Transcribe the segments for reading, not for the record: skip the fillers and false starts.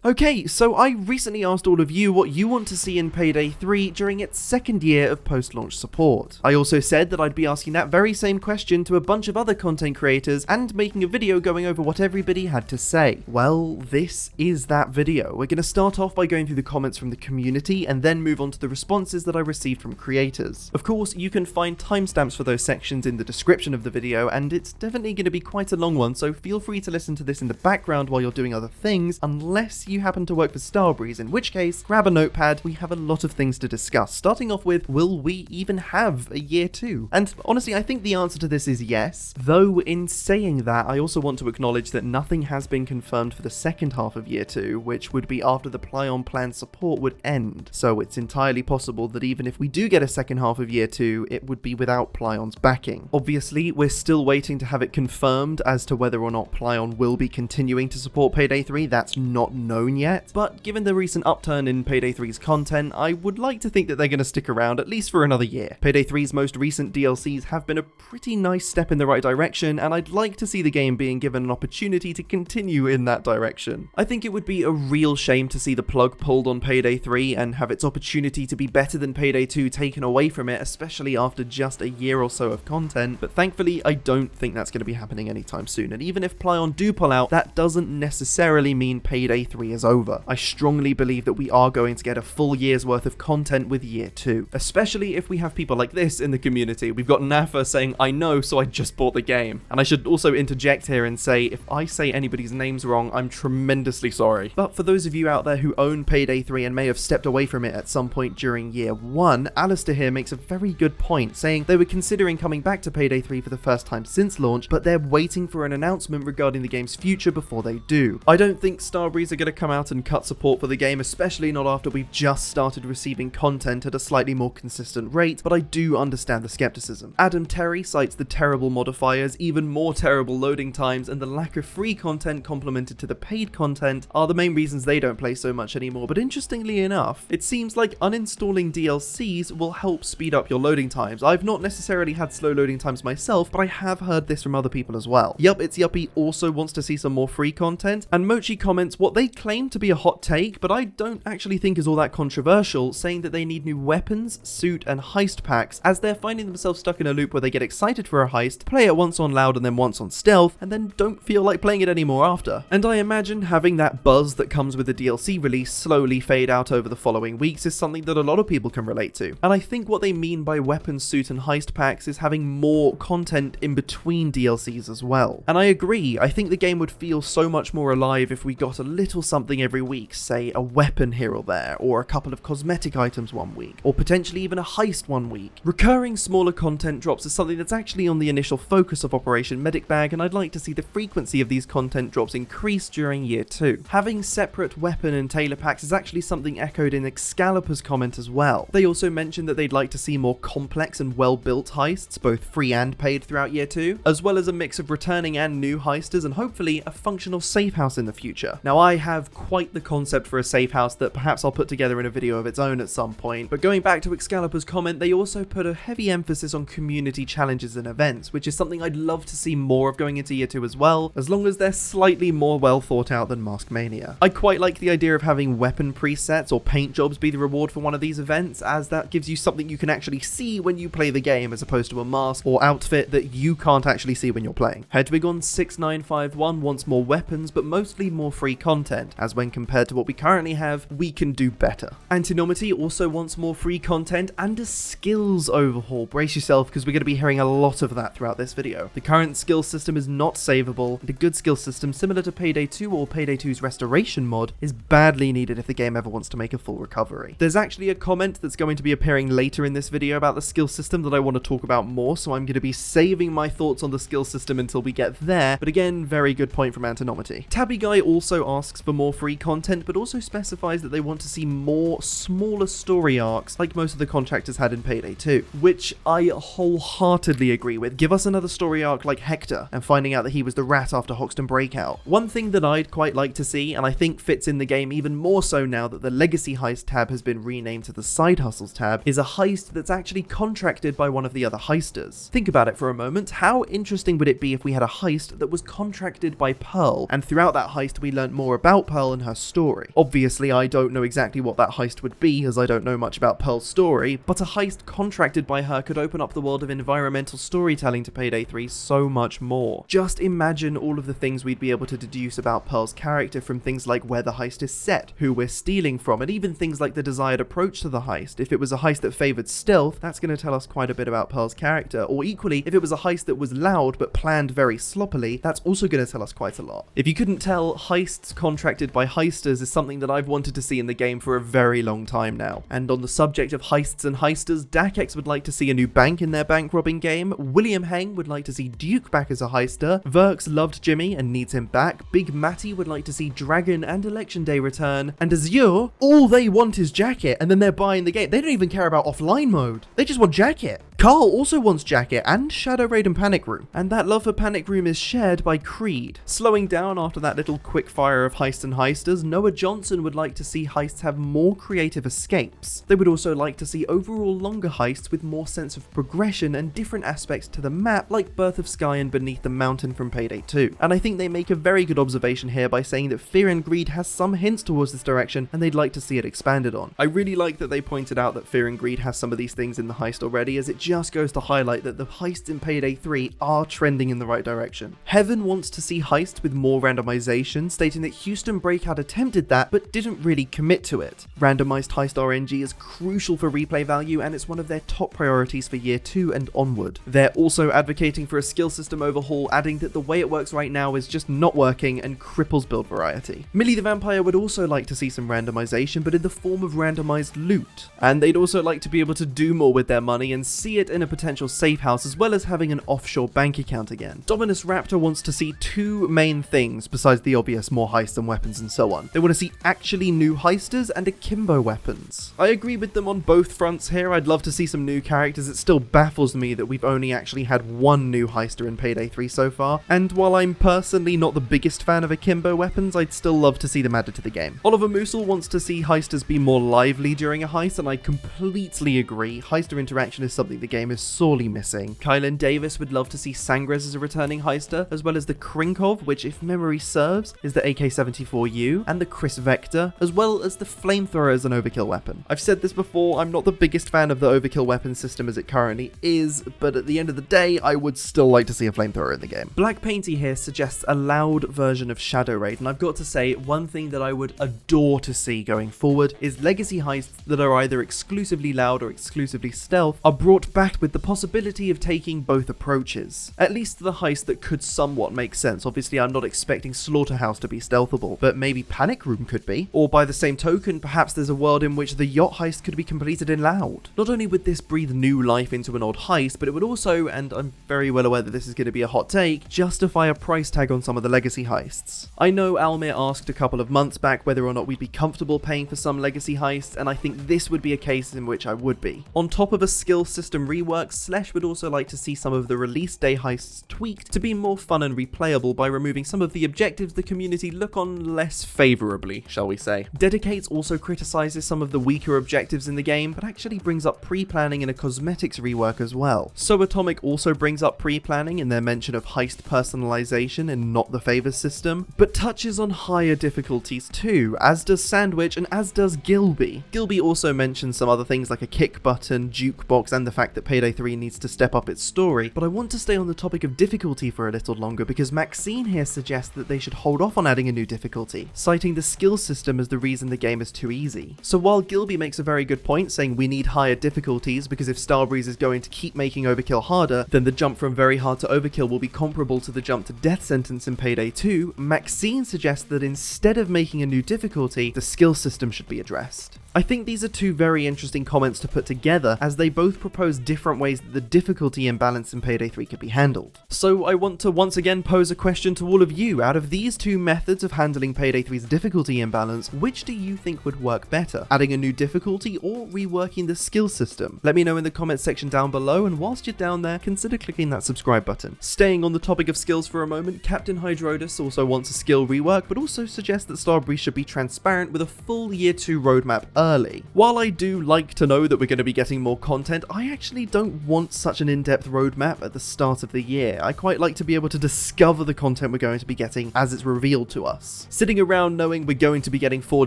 Okay, so I recently asked all of you what you want to see in Payday 3 during its second year of post-launch support. I also said that I'd be asking that very same question to a bunch of other content creators and making a video going over what everybody had to say. Well, this is that video. We're going to start off by going through the comments from the community and then move on to the responses that I received from creators. Of course, you can find timestamps for those sections in the description of the video, and it's definitely going to be quite a long one, so feel free to listen to this in the background while you're doing other things, unless you happen to work for Starbreeze, in which case, grab a notepad, we have a lot of things to discuss, starting off with, will we even have a year 2? And honestly, I think the answer to this is yes, though in saying that, I also want to acknowledge that nothing has been confirmed for the second half of year 2, which would be after the Play-on Plan support would end, so it's entirely possible that even if we do get a second half of year 2, it would be without Play-on's backing. Obviously, we're still waiting to have it confirmed as to whether or not Play-on will be continuing to support Payday 3, that's not known yet. But given the recent upturn in Payday 3's content, I would like to think that they're going to stick around at least for another year. Payday 3's most recent DLCs have been a pretty nice step in the right direction, and I'd like to see the game being given an opportunity to continue in that direction. I think it would be a real shame to see the plug pulled on Payday 3 and have its opportunity to be better than Payday 2 taken away from it, especially after just a year or so of content, but thankfully I don't think that's going to be happening anytime soon, and even if Play-on do pull out, that doesn't necessarily mean Payday 3 is over. I strongly believe that we are going to get a full year's worth of content with year 2, especially if we have people like this in the community. We've got Nafa saying, I know, so I just bought the game. And I should also interject here and say, if I say anybody's names wrong, I'm tremendously sorry. But for those of you out there who own Payday 3 and may have stepped away from it at some point during year 1, Alistair here makes a very good point, saying they were considering coming back to Payday 3 for the first time since launch, but they're waiting for an announcement regarding the game's future before they do. I don't think Starbreeze are going to come out and cut support for the game, especially not after we've just started receiving content at a slightly more consistent rate, but I do understand the skepticism. Adam Terry cites the terrible modifiers, even more terrible loading times, and the lack of free content complemented to the paid content are the main reasons they don't play so much anymore, but interestingly enough, it seems like uninstalling DLCs will help speed up your loading times. I've not necessarily had slow loading times myself, but I have heard this from other people as well. Yup, It's Yuppie also wants to see some more free content, and Mochi comments what they claim to be a hot take, but I don't actually think is all that controversial, saying that they need new weapons, suit, and heist packs, as they're finding themselves stuck in a loop where they get excited for a heist, play it once on loud and then once on stealth, and then don't feel like playing it anymore after. And I imagine having that buzz that comes with the DLC release slowly fade out over the following weeks is something that a lot of people can relate to. And I think what they mean by weapons, suit, and heist packs is having more content in between DLCs as well. And I agree, I think the game would feel so much more alive if we got a little something every week, say a weapon here or there, or a couple of cosmetic items one week, or potentially even a heist one week. Recurring smaller content drops is something that's actually on the initial focus of Operation Medic Bag, and I'd like to see the frequency of these content drops increase during year 2. Having separate weapon and tailor packs is actually something echoed in Excalibur's comment as well. They also mentioned that they'd like to see more complex and well-built heists, both free and paid throughout year 2, as well as a mix of returning and new heisters, and hopefully a functional safe house in the future. Now I have quite the concept for a safe house that perhaps I'll put together in a video of its own at some point, but going back to Excalibur's comment, they also put a heavy emphasis on community challenges and events, which is something I'd love to see more of going into year 2 as well, as long as they're slightly more well thought out than Mask Mania. I quite like the idea of having weapon presets or paint jobs be the reward for one of these events, as that gives you something you can actually see when you play the game, as opposed to a mask or outfit that you can't actually see when you're playing. Hedwig on 6951 wants more weapons, but mostly more free content, as when compared to what we currently have, we can do better. Antinomity also wants more free content and a skills overhaul. Brace yourself, because we're going to be hearing a lot of that throughout this video. The current skill system is not savable, and a good skill system similar to Payday 2 or Payday 2's Restoration mod is badly needed if the game ever wants to make a full recovery. There's actually a comment that's going to be appearing later in this video about the skill system that I want to talk about more, so I'm going to be saving my thoughts on the skill system until we get there, but again, very good point from Antinomity. Tabby Guy also asks for more free content, but also specifies that they want to see more smaller story arcs like most of the contractors had in Payday 2, which I wholeheartedly agree with. Give us another story arc like Hector and finding out that he was the rat after Hoxton Breakout. One thing that I'd quite like to see, and I think fits in the game even more so now that the Legacy Heist tab has been renamed to the Side Hustles tab, is a heist that's actually contracted by one of the other heisters. Think about it for a moment. How interesting would it be if we had a heist that was contracted by Pearl, and throughout that heist we learned more about Pearl Pearl and her story. Obviously, I don't know exactly what that heist would be, as I don't know much about Pearl's story, but a heist contracted by her could open up the world of environmental storytelling to Payday 3 so much more. Just imagine all of the things we'd be able to deduce about Pearl's character from things like where the heist is set, who we're stealing from, and even things like the desired approach to the heist. If it was a heist that favored stealth, that's going to tell us quite a bit about Pearl's character, or equally, if it was a heist that was loud but planned very sloppily, that's also going to tell us quite a lot. If you couldn't tell, heists contracted by heisters is something that I've wanted to see in the game for a very long time now. And on the subject of heists and heisters, TheKknowley would like to see a new bank in their bank robbing game, William Heng would like to see Duke back as a heister, Verks loved Jimmy and needs him back, Big Matty would like to see Dragon and Election Day return, and Azure, all they want is Jacket, and then they're buying the game. They don't even care about offline mode. They just want Jacket. Carl also wants Jacket and Shadow Raid and Panic Room, and that love for Panic Room is shared by Creed. Slowing down after that little quick fire of heists and heisters, Noah Johnson would like to see heists have more creative escapes. They would also like to see overall longer heists with more sense of progression and different aspects to the map, like Birth of Sky and Beneath the Mountain from Payday 2. And I think they make a very good observation here by saying that Fear and Greed has some hints towards this direction, and they'd like to see it expanded on. I really like that they pointed out that Fear and Greed has some of these things in the heist already, as it just goes to highlight that the heists in Payday 3 are trending in the right direction. Heaven wants to see heists with more randomization, stating that Houston Breakout attempted that, but didn't really commit to it. Randomized heist RNG is crucial for replay value, and it's one of their top priorities for year 2 and onward. They're also advocating for a skill system overhaul, adding that the way it works right now is just not working and cripples build variety. Millie the Vampire would also like to see some randomization, but in the form of randomized loot. And they'd also like to be able to do more with their money and see it in a potential safe house, as well as having an offshore bank account again. Dominus Raptor wants to see two main things, besides the obvious more heists and weapons and so on. They want to see actually new heisters and akimbo weapons. I agree with them on both fronts here. I'd love to see some new characters. It still baffles me that we've only actually had one new heister in Payday 3 so far, and while I'm personally not the biggest fan of akimbo weapons, I'd still love to see them added to the game. Oliver Musil wants to see heisters be more lively during a heist, and I completely agree. Heister interaction is something the game is sorely missing. Kylan Davis would love to see Sangres as a returning heister, as well as the Krinkov, which if memory serves is the AK-74U, and the Chris Vector, as well as the Flamethrower as an overkill weapon. I've said this before, I'm not the biggest fan of the overkill weapon system as it currently is, but at the end of the day, I would still like to see a Flamethrower in the game. Black Painty here suggests a loud version of Shadow Raid, and I've got to say, one thing that I would adore to see going forward is legacy heists that are either exclusively loud or exclusively stealth are brought back with the possibility of taking both approaches. At least the heist that could somewhat make sense. Obviously, I'm not expecting Slaughterhouse to be stealthable, but maybe Panic Room could be. Or by the same token, perhaps there's a world in which the yacht heist could be completed in loud. Not only would this breathe new life into an old heist, but it would also, and I'm very well aware that this is going to be a hot take, justify a price tag on some of the legacy heists. I know Almir asked a couple of months back whether or not we'd be comfortable paying for some legacy heists, and I think this would be a case in which I would be. On top of a skill system rework, Slesh would also like to see some of the release day heists tweaked to be more fun and replayable by removing some of the objectives the community look on less favourably, shall we say. Dedicates also criticises some of the weaker objectives in the game, but actually brings up pre-planning and a cosmetics rework as well. So Atomic also brings up pre-planning in their mention of heist personalization and not the favours system, but touches on higher difficulties too, as does Sandwich and as does Gilby. Gilby also mentions some other things like a kick button, jukebox, and the fact that Payday 3 needs to step up its story, but I want to stay on the topic of difficulty for a little longer because Maxine here suggests that they should hold off on adding a new difficulty, citing the skill system as the reason the game is too easy. So while Gilby makes a very good point saying we need higher difficulties because if Starbreeze is going to keep making overkill harder, then the jump from very hard to overkill will be comparable to the jump to death sentence in Payday 2, Maxine suggests that instead of making a new difficulty, the skill system should be addressed. I think these are two very interesting comments to put together, as they both propose different ways that the difficulty imbalance in Payday 3 could be handled. So I want to once again pose a question to all of you. Out of these two methods of handling Payday 3's difficulty imbalance, which do you think would work better? Adding a new difficulty or reworking the skill system? Let me know in the comments section down below, and whilst you're down there, consider clicking that subscribe button. Staying on the topic of skills for a moment, Captain Hydrodus also wants a skill rework, but also suggests that Starbreeze should be transparent with a full Year 2 roadmap early. While I do like to know that we're going to be getting more content, I actually don't want such an in-depth roadmap at the start of the year. I quite like to be able to discover the content we're going to be getting as it's revealed to us. Sitting around knowing we're going to be getting 4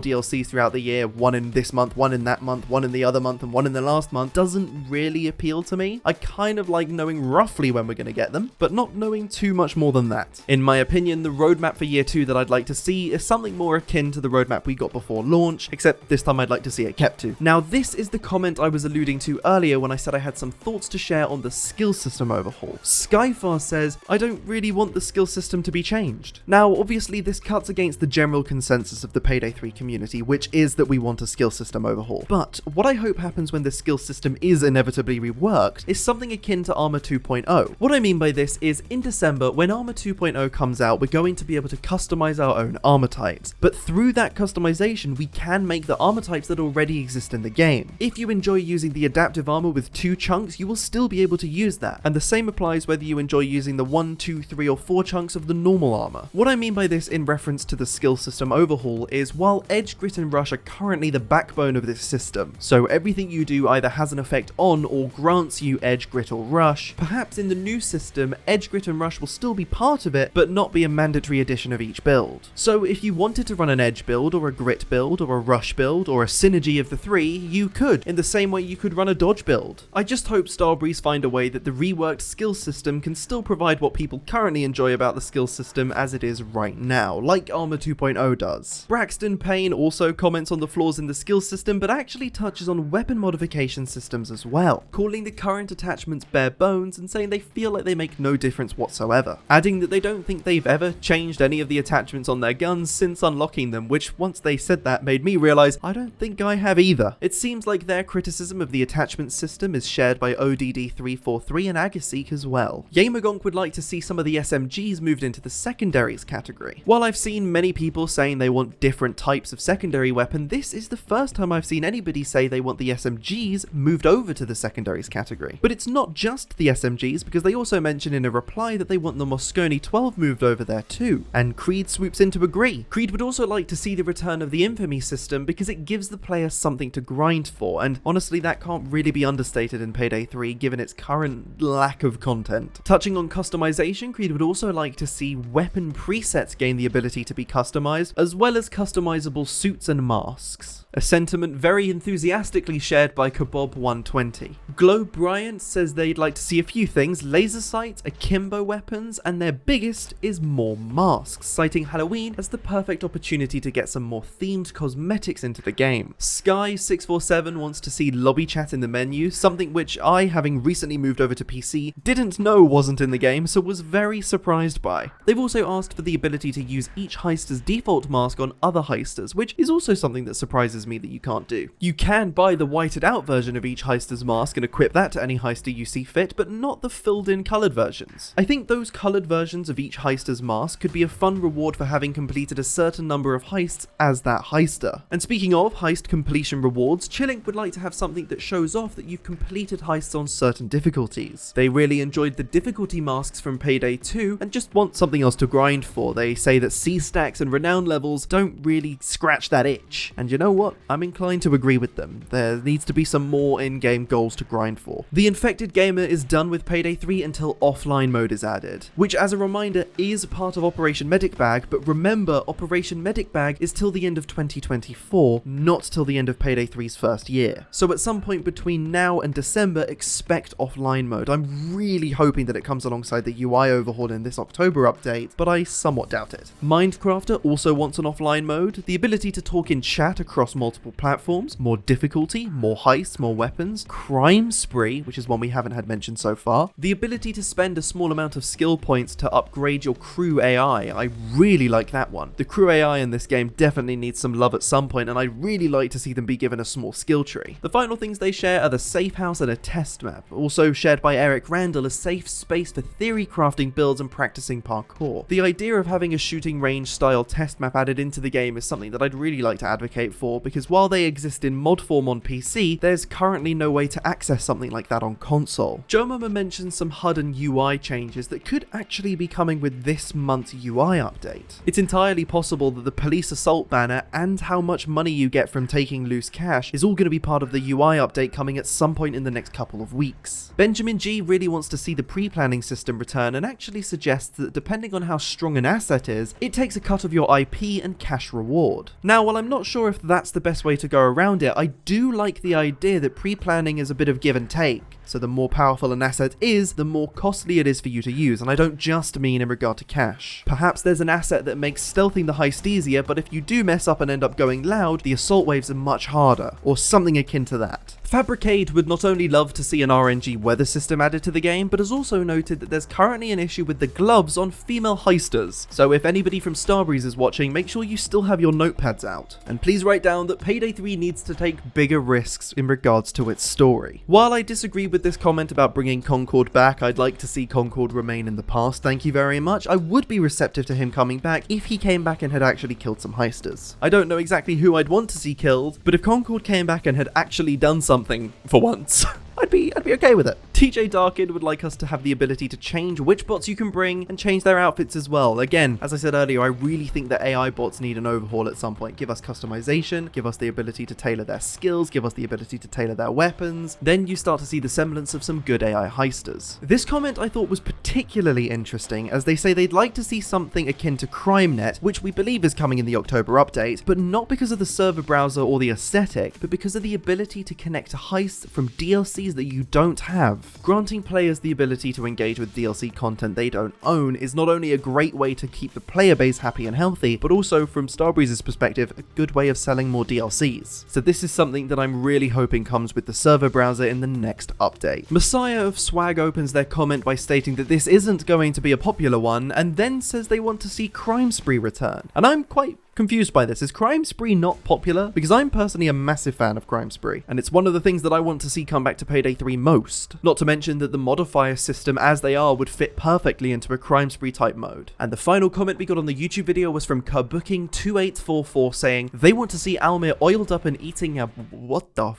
DLCs throughout the year, one in this month, one in that month, one in the other month, and one in the last month, doesn't really appeal to me. I kind of like knowing roughly when we're going to get them, but not knowing too much more than that. In my opinion, the roadmap for year 2 that I'd like to see is something more akin to the roadmap we got before launch, except this time I'd like to see it kept to. Now, this is the comment I was alluding to earlier when I said I had some thoughts to share on the skill system overhaul. Skyfar says, I don't really want the skill system to be changed. Now, obviously this cuts against the general consensus of the Payday 3 community, which is that we want a skill system overhaul. But what I hope happens when the skill system is inevitably reworked is something akin to Armor 2.0. What I mean by this is, in December, when Armor 2.0 comes out, we're going to be able to customize our own armor types. But through that customization, we can make the armor types that already exist in the game. If you enjoy using the adaptive armor with 2 chunks, you will still be able to use that. And the same applies whether you enjoy using the 1, 2, 3, or 4 chunks of the normal armor. What I mean by this in reference to the skill system overhaul is, while Edge, Grit, and Rush are currently the backbone of this system, so everything you do either has an effect on or grants you Edge, Grit, or Rush, perhaps in the new system, Edge, Grit, and Rush will still be part of it, but not be a mandatory addition of each build. So if you wanted to run an Edge build, or a Grit build, or a Rush build, or a synergy of the 3, you could, in the same way you could run a Dodge build. I just hope Starbreeze find a way that the reworked skill system can still provide what people currently enjoy about the skill system as it is right now, like Armor 2.0 does. Braxton Payne also comments on the flaws in the skill system, but actually touches on weapon modification systems as well, calling the current attachments bare bones and saying they feel like they make no difference whatsoever, adding that they don't think they've ever changed any of the attachments on their guns since unlocking them, which once they said that made me realize I don't think I have either. It seems like their criticism of the attachment system is shared by ODD343 and Agaseek as well. Yamagonk would like to see some of the SMGs moved into the secondaries category. While I've seen many people saying they want different types of secondary weapon, this is the first time I've seen anybody say they want the SMGs moved over to the secondaries category. But it's not just the SMGs, because they also mention in a reply that they want the Moscone 12 moved over there too, and Creed swoops in to agree. Creed would also like to see the return of the Infamy system because it gives the player something to grind for, and honestly that can't really be understated in Payday 3 given its current lack of content. Touching on customization, Creed would also like to see weapon presets gain the ability to be customized, as well as customizable suits and masks. A sentiment very enthusiastically shared by Kabob120. Glow Bryant says they'd like to see a few things: laser sights, akimbo weapons, and their biggest is more masks, citing Halloween as the perfect opportunity to get some more themed cosmetics into the game. Sky647 wants to see lobby chat in the menu, something which I, having recently moved over to PC, didn't know wasn't in the game, so was very surprised by. They've also asked for the ability to use each heister's default mask on other heisters, which is also something that surprises me that you can't do. You can buy the whited out version of each heister's mask and equip that to any heister you see fit, but not the filled in coloured versions. I think those coloured versions of each heister's mask could be a fun reward for having completed a certain number of heists as that heister. And speaking of heist completion rewards, Chillink would like to have something that shows off that you've completed heists on certain difficulties. They really enjoyed the difficulty masks from Payday 2 and just want something else to grind for. They say that C-stacks and renown levels don't really scratch that itch. And you know what? I'm inclined to agree with them. There needs to be some more in-game goals to grind for. The Infected Gamer is done with Payday 3 until offline mode is added, which as a reminder is part of Operation Medic Bag, but remember Operation Medic Bag is till the end of 2024, not till the end of Payday 3's first year. So at some point between now and December, expect offline mode. I'm really hoping that it comes alongside the UI overhaul in this October update, but I somewhat doubt it. Mindcrafter also wants an offline mode, the ability to talk in chat across multiple platforms, more difficulty, more heists, more weapons, crime spree, which is one we haven't had mentioned so far, the ability to spend a small amount of skill points to upgrade your crew AI. I really like that one. The crew AI in this game definitely needs some love at some point, and I'd really like to see them be given a small skill tree. The final things they share are the safe house and a test map, also shared by Eric Randall, a safe space for theory crafting builds and practicing parkour. The idea of having a shooting range style test map added into the game is something that I'd really like to advocate for, because while they exist in mod form on PC, there's currently no way to access something like that on console. Jomama mentions some HUD and UI changes that could actually be coming with this month's UI update. It's entirely possible that the police assault banner and how much money you get from from taking loose cash is all going to be part of the UI update coming at some point in the next couple of weeks. Benjamin G really wants to see the pre-planning system return and actually suggests that depending on how strong an asset is, it takes a cut of your IP and cash reward. Now, while I'm not sure if that's the best way to go around it, I do like the idea that pre-planning is a bit of give and take. So the more powerful an asset is, the more costly it is for you to use, and I don't just mean in regard to cash. Perhaps there's an asset that makes stealthing the heist easier, but if you do mess up and end up going loud, the assault waves are much harder, or something akin to that. Fabricade would not only love to see an RNG weather system added to the game, but has also noted that there's currently an issue with the gloves on female heisters. So if anybody from Starbreeze is watching, make sure you still have your notepads out. And please write down that Payday 3 needs to take bigger risks in regards to its story. While I disagree with this comment about bringing Concord back, I'd like to see Concord remain in the past, thank you very much. I would be receptive to him coming back if he came back and had actually killed some heisters. I don't know exactly who I'd want to see killed, but if Concord came back and had actually done something for once, I'd be okay with it. TJ Darkin would like us to have the ability to change which bots you can bring and change their outfits as well. Again, as I said earlier, I really think that AI bots need an overhaul at some point. Give us customization, give us the ability to tailor their skills, give us the ability to tailor their weapons. Then you start to see the semblance of some good AI heisters. This comment I thought was particularly interesting, as they say they'd like to see something akin to CrimeNet, which we believe is coming in the October update, but not because of the server browser or the aesthetic, but because of the ability to connect to heists from DLCs that you don't have. Granting players the ability to engage with DLC content they don't own is not only a great way to keep the player base happy and healthy, but also, from Starbreeze's perspective, a good way of selling more DLCs. So this is something that I'm really hoping comes with the server browser in the next update. Messiah of Swag opens their comment by stating that this isn't going to be a popular one, and then says they want to see Crime Spree return. And I'm quite confused by this. Is Crime Spree not popular? Because I'm personally a massive fan of Crime Spree, and it's one of the things that I want to see come back to Payday 3 most. Not to mention that the modifier system as they are would fit perfectly into a Crime Spree type mode. And the final comment we got on the YouTube video was from Kabuking2844 saying they want to see Almir oiled up and eating a... what the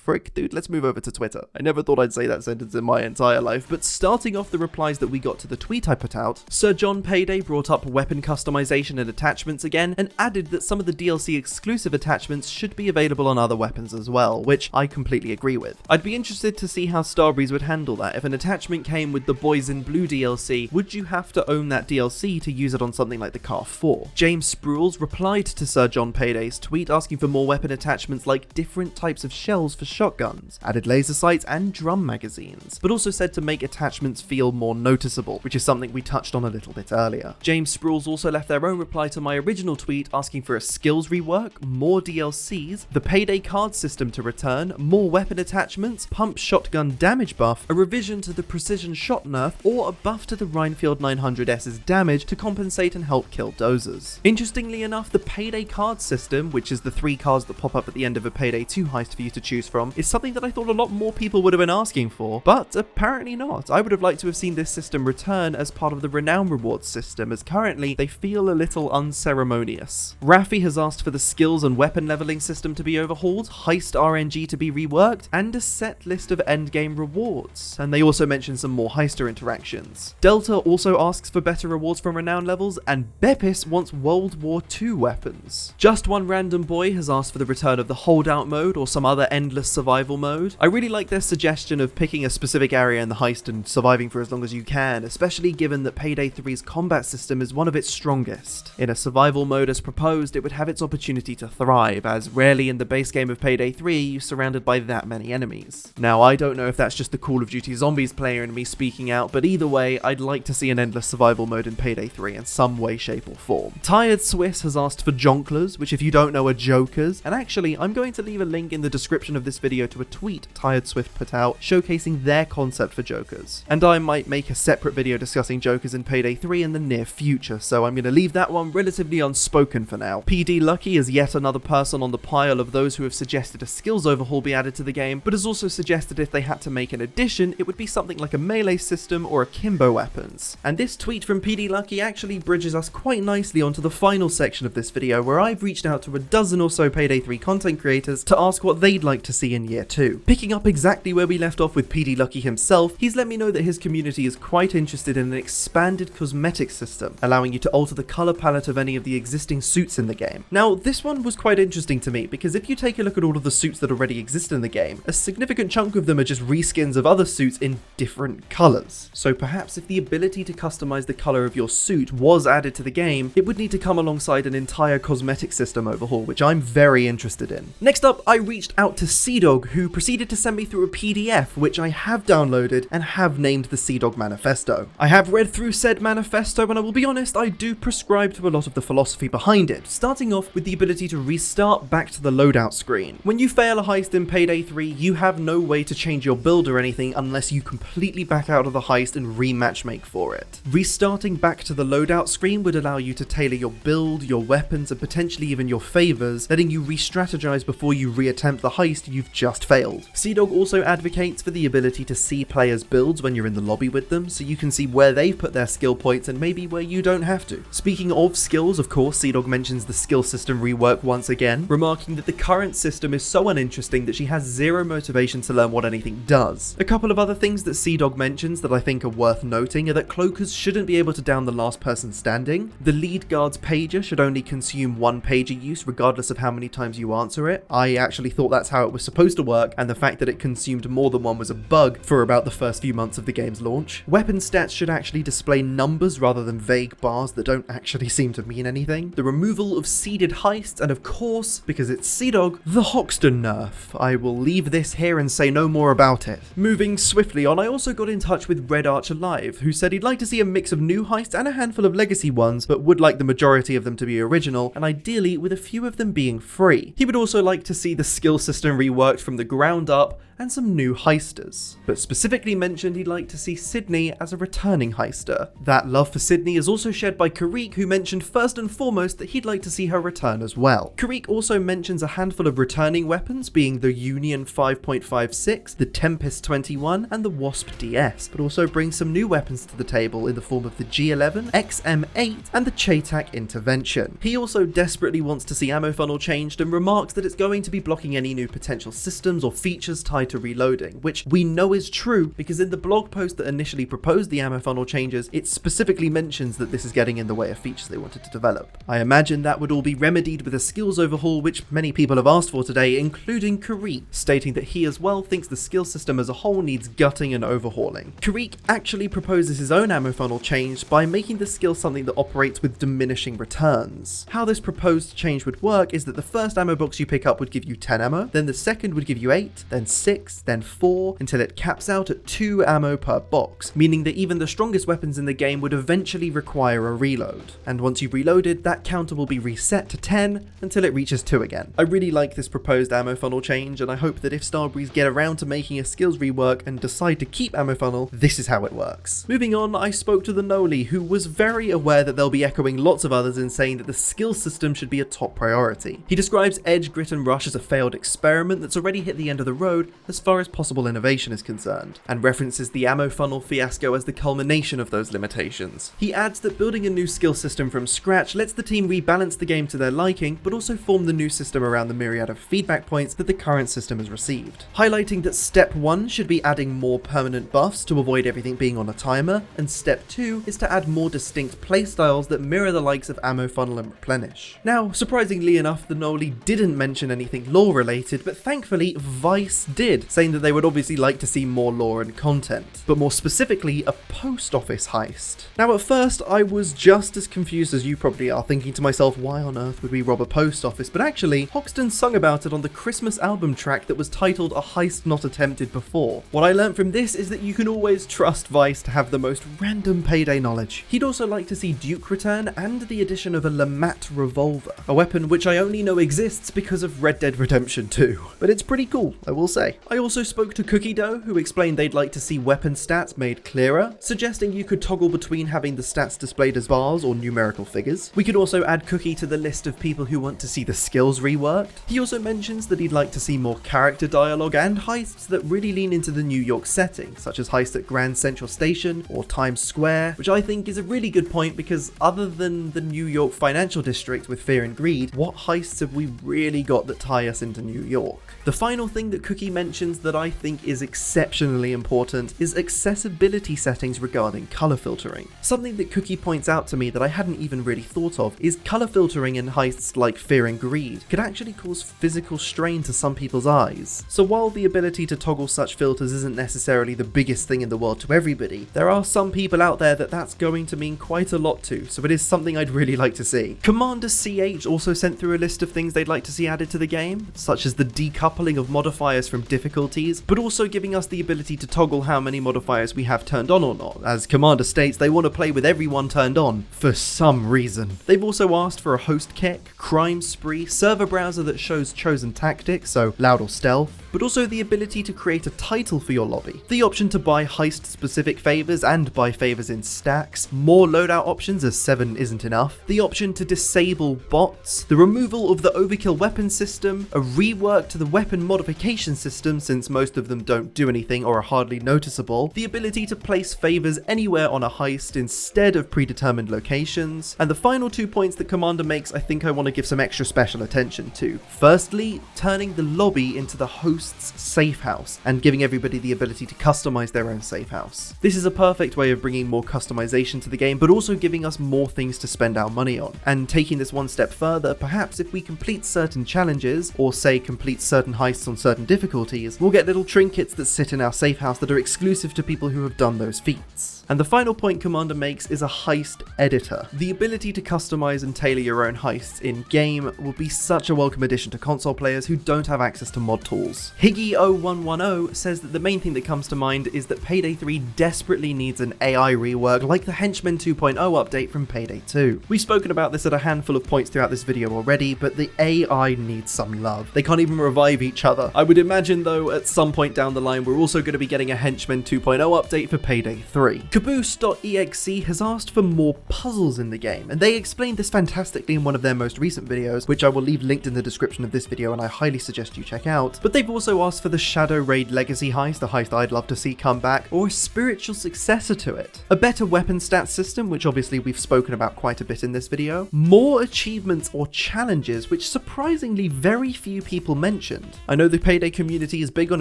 frick, dude, let's move over to Twitter. I never thought I'd say that sentence in my entire life, but starting off the replies that we got to the tweet I put out, Sir John Payday brought up weapon customization and attachments again, and added that some of the DLC exclusive attachments should be available on other weapons as well, which I completely agree with. I'd be interested to see how Starbreeze would handle that. If an attachment came with the Boys in Blue DLC, would you have to own that DLC to use it on something like the Car 4? James Sprules replied to Sir John Payday's tweet asking for more weapon attachments like different types of shells for shotguns, added laser sights and drum magazines, but also said to make attachments feel more noticeable, which is something we touched on a little bit earlier. James Sprules also left their own reply to my original tweet asking for a skills rework, more DLCs, the Payday card system to return, more weapon attachments, pump shotgun damage buff, a revision to the precision shot nerf, or a buff to the Rhinefield 900S's damage to compensate and help kill dozers. Interestingly enough, the Payday card system, which is the 3 cards that pop up at the end of a Payday 2 heist for you to choose from, is something that I thought a lot more people would have been asking for, but apparently not. I would have liked to have seen this system return as part of the renown rewards system, as currently they feel a little unceremonious. Raffi has asked for the skills and weapon leveling system to be overhauled, heist RNG to be reworked, and a set list of endgame rewards. And they also mention some more heister interactions. Delta also asks for better rewards from renown levels, and Bepis wants World War II weapons. Just One Random Boy has asked for the return of the holdout mode or some other endless survival mode. I really like their suggestion of picking a specific area in the heist and surviving for as long as you can, especially given that Payday 3's combat system is one of its strongest. In a survival mode as proposed, it would have its opportunity to thrive, as rarely in the base game of Payday 3 you're surrounded by that many enemies. Now, I don't know if that's just the Call of Duty Zombies player in me speaking out, but either way, I'd like to see an endless survival mode in Payday 3 in some way, shape or form. Tired Swiss has asked for jonklers, which if you don't know are jokers, and actually I'm going to leave a link in the description of this video to a tweet Tired Swift put out showcasing their concept for jokers. And I might make a separate video discussing jokers in Payday 3 in the near future, so I'm going to leave that one relatively unspoken for now. PdLucky is yet another person on the pile of those who have suggested a skills overhaul be added to the game, but has also suggested if they had to make an addition, it would be something like a melee system or akimbo weapons. And this tweet from PdLucky actually bridges us quite nicely onto the final section of this video, where I've reached out to a dozen or so Payday 3 content creators to ask what they'd like to see early in year 2. Picking up exactly where we left off with PdLucky himself, he's let me know that his community is quite interested in an expanded cosmetics system, allowing you to alter the color palette of any of the existing suits in the game. Now, this one was quite interesting to me, because if you take a look at all of the suits that already exist in the game, a significant chunk of them are just reskins of other suits in different colors. So perhaps if the ability to customize the color of your suit was added to the game, it would need to come alongside an entire cosmetic system overhaul, which I'm very interested in. Next up, I reached out to Cdawgg, who proceeded to send me through a PDF, which I have downloaded and have named the Cdawgg Manifesto. I have read through said manifesto, and I will be honest, I do prescribe to a lot of the philosophy behind it, starting off with the ability to restart back to the loadout screen. When you fail a heist in Payday 3, you have no way to change your build or anything unless you completely back out of the heist and rematchmake for it. Restarting back to the loadout screen would allow you to tailor your build, your weapons, and potentially even your favors, letting you re-strategize before you reattempt the heist you've just failed. Cdawgg also advocates for the ability to see players' builds when you're in the lobby with them, so you can see where they've put their skill points and maybe where you don't have to. Speaking of skills, of course, Cdawgg mentions the skill system rework once again, remarking that the current system is so uninteresting that she has zero motivation to learn what anything does. A couple of other things that Cdawgg mentions that I think are worth noting are that cloakers shouldn't be able to down the last person standing, the lead guard's pager should only consume one pager use regardless of how many times you answer it. I actually thought that's how it was supposed to work, and the fact that it consumed more than one was a bug for about the first few months of the game's launch. Weapon stats should actually display numbers rather than vague bars that don't actually seem to mean anything. The removal of seeded heists, and of course, because it's Cdawgg, the Hoxton nerf. I will leave this here and say no more about it. Moving swiftly on, I also got in touch with Red Arch Alive, who said he'd like to see a mix of new heists and a handful of legacy ones, but would like the majority of them to be original, and ideally with a few of them being free. He would also like to see the skill system reworked from the ground up, and some new heisters, but specifically mentioned he'd like to see Sydney as a returning heister. That love for Sydney is also shared by Karik, who mentioned first and foremost that he'd like to see her return as well. Karik also mentions a handful of returning weapons, being the Union 5.56, the Tempest 21, and the Wasp DS, but also brings some new weapons to the table in the form of the G11, XM8, and the Chaytak Intervention. He also desperately wants to see ammo funnel changed and remarks that it's going to be blocking any new potential systems or features tied to reloading, which we know is true because in the blog post that initially proposed the ammo funnel changes, it specifically mentions that this is getting in the way of features they wanted to develop. I imagine that would all be remedied with a skills overhaul, which many people have asked for today, including Karik, stating that he as well thinks the skill system as a whole needs gutting and overhauling. Karik actually proposes his own ammo funnel change by making the skill something that operates with diminishing returns. How this proposed change would work is that the first ammo box you pick up would give you 10 ammo, then the second would give you 8, then 6, then 4, until it caps out at 2 ammo per box, meaning that even the strongest weapons in the game would eventually require a reload. And once you've reloaded, that counter will be reset to 10 until it reaches 2 again. I really like this proposed ammo funnel change, and I hope that if Starbreeze get around to making a skills rework and decide to keep ammo funnel, this is how it works. Moving on, I spoke to TheKknowley, who was very aware that they'll be echoing lots of others in saying that the skill system should be a top priority. He describes Edge, Grit and Rush as a failed experiment that's already hit the end of the road as far as possible innovation is concerned, and references the ammo funnel fiasco as the culmination of those limitations. He adds that building a new skill system from scratch lets the team rebalance the game to their liking, but also form the new system around the myriad of feedback points that the current system has received. Highlighting that step 1 should be adding more permanent buffs to avoid everything being on a timer, and step 2 is to add more distinct playstyles that mirror the likes of ammo funnel and replenish. Now, surprisingly enough, TheKknowley didn't mention anything lore related, but thankfully Vice did, saying that they would obviously like to see more lore and content, but more specifically a post office heist. Now at first I was just as confused as you probably are, thinking to myself, why on earth would we rob a post office? But actually, Hoxton sung about it on the Christmas album track that was titled A Heist Not Attempted Before. What I learned from this is that you can always trust Vice to have the most random Payday knowledge. He'd also like to see Duke return and the addition of a Lamat revolver, a weapon which I only know exists because of Red Dead Redemption 2, but it's pretty cool, I will say. I also spoke to Cookie Dough, who explained they'd like to see weapon stats made clearer, suggesting you could toggle between having the stats displayed as bars or numerical figures. We could also add Cookie to the list of people who want to see the skills reworked. He also mentions that he'd like to see more character dialogue and heists that really lean into the New York setting, such as heists at Grand Central Station or Times Square, which I think is a really good point because other than the New York financial district with Fear and Greed, what heists have we really got that tie us into New York? The final thing that Cookie mentions that I think is exceptionally important is accessibility settings regarding color filtering. Something that Cookie points out to me that I hadn't even really thought of is color filtering in heists like Fear and Greed could actually cause physical strain to some people's eyes. So while the ability to toggle such filters isn't necessarily the biggest thing in the world to everybody, there are some people out there that that's going to mean quite a lot to, so it is something I'd really like to see. Commander CH also sent through a list of things they'd like to see added to the game, such as the decoupling of modifiers from difficulties, but also giving us the ability to toggle how many modifiers we have turned on or not. As Commander states, they want to play with everyone turned on, for some reason. They've also asked for a host kick, crime spree, server browser that shows chosen tactics, so loud or stealth, but also the ability to create a title for your lobby, the option to buy heist-specific favors and buy favors in stacks, more loadout options as 7 isn't enough, the option to disable bots, the removal of the overkill weapon system, a rework to the weapon modification system since most of them don't do anything or are hardly noticeable, the ability to place favors anywhere on a heist instead of predetermined locations, and the final 2 points that Commander makes I think I want to give some extra special attention to. Firstly, turning the lobby into the host's safe house and giving everybody the ability to customize their own safe house. This is a perfect way of bringing more customization to the game, but also giving us more things to spend our money on. And taking this one step further, perhaps if we complete certain challenges, or say complete certain heists on certain difficulties, we'll get little trinkets that sit in our safe house that are exclusive to people who have done those feats. And the final point Commander makes is a heist editor. The ability to customize and tailor your own heists in-game will be such a welcome addition to console players who don't have access to mod tools. Higgy0110 says that the main thing that comes to mind is that Payday 3 desperately needs an AI rework like the Henchman 2.0 update from Payday 2. We've spoken about this at a handful of points throughout this video already, but the AI needs some love. They can't even revive each other. I would imagine though at some point down the line we're also going to be getting a Henchman 2.0 update for Payday 3. CabooseDOTexe has asked for more puzzles in the game, and they explained this fantastically in one of their most recent videos, which I will leave linked in the description of this video and I highly suggest you check out. But they've also asked for the Shadow Raid Legacy heist, a heist I'd love to see come back, or a spiritual successor to it. A better weapon stats system, which obviously we've spoken about quite a bit in this video. More achievements or challenges, which surprisingly very few people mentioned. I know the Payday community is big on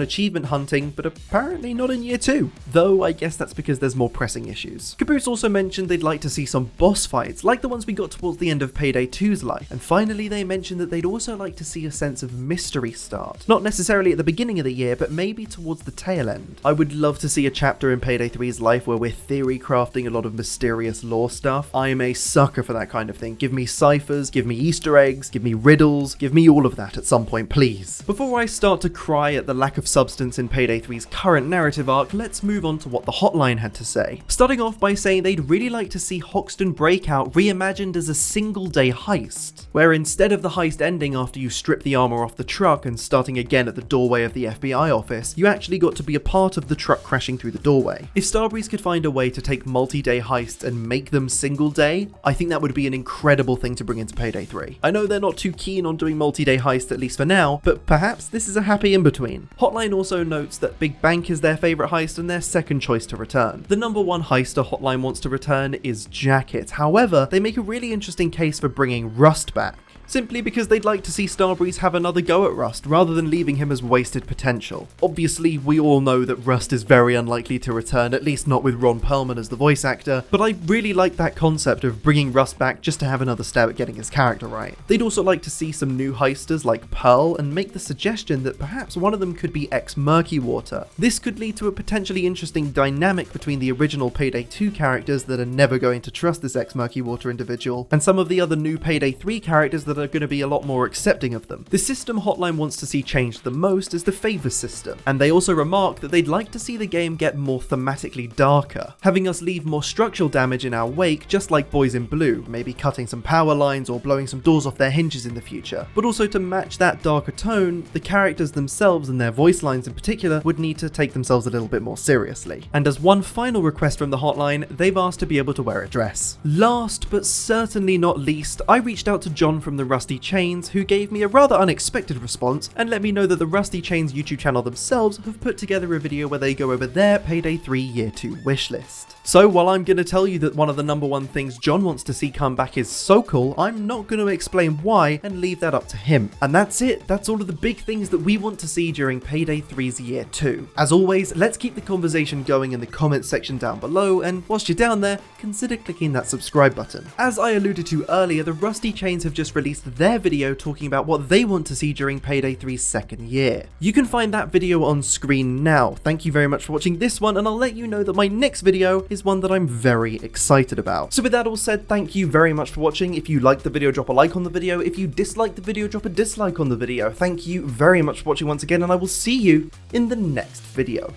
achievement hunting, but apparently not in year 2. Though I guess that's because there's more pressing issues. Caboose also mentioned they'd like to see some boss fights, like the ones we got towards the end of Payday 2's life. And finally they mentioned that they'd also like to see a sense of mystery start. Not necessarily at the beginning of the year, but maybe towards the tail end. I would love to see a chapter in Payday 3's life where we're theory crafting a lot of mysterious lore stuff. I'm a sucker for that kind of thing. Give me ciphers, give me Easter eggs, give me riddles, give me all of that at some point, please. Before I start to cry at the lack of substance in Payday 3's current narrative arc, let's move on to what the hotline had to say. Starting off by saying they'd really like to see Hoxton Breakout reimagined as a single-day heist, where instead of the heist ending after you strip the armor off the truck and starting again at the doorway of the FBI office, you actually got to be a part of the truck crashing through the doorway. If Starbreeze could find a way to take multi-day heists and make them single-day, I think that would be an incredible thing to bring into Payday 3. I know they're not too keen on doing multi-day heists, at least for now, but perhaps this is a happy in-between. Hotline also notes that Big Bank is their favourite heist and their second choice to return. The number one heister Hotline wants to return is Jacket. However, they make a really interesting case for bringing Rust back. simply because they'd like to see Starbreeze have another go at Rust, rather than leaving him as wasted potential. Obviously, we all know that Rust is very unlikely to return, at least not with Ron Perlman as the voice actor, but I really like that concept of bringing Rust back just to have another stab at getting his character right. They'd also like to see some new heisters like Pearl, and make the suggestion that perhaps one of them could be ex-Murky Water. This could lead to a potentially interesting dynamic between the original Payday 2 characters that are never going to trust this ex-Murky Water individual, and some of the other new Payday 3 characters that are going to be a lot more accepting of them. The system Hotline wants to see changed the most is the favors system, and they also remark that they'd like to see the game get more thematically darker, having us leave more structural damage in our wake, just like Boys in Blue, maybe cutting some power lines or blowing some doors off their hinges in the future. But also to match that darker tone, the characters themselves and their voice lines in particular would need to take themselves a little bit more seriously. And as one final request from the Hotline, they've asked to be able to wear a dress. Last but certainly not least, I reached out to John from the Rusty Chains, who gave me a rather unexpected response and let me know that the Rusty Chains YouTube channel themselves have put together a video where they go over their Payday 3 Year 2 wishlist. So while I'm going to tell you that one of the #1 things John wants to see come back is Sokol, I'm not going to explain why and leave that up to him. And that's it, that's all of the big things that we want to see during Payday 3's Year 2. As always, let's keep the conversation going in the comments section down below, and whilst you're down there, consider clicking that subscribe button. As I alluded to earlier, the Rusty Chains have just released their video talking about what they want to see during Payday 3's second year. You can find that video on screen now. Thank you very much for watching this one, and I'll let you know that my next video is one that I'm very excited about. So with that all said, thank you very much for watching. If you liked the video, drop a like on the video. If you disliked the video, drop a dislike on the video. Thank you very much for watching once again, and I will see you in the next video.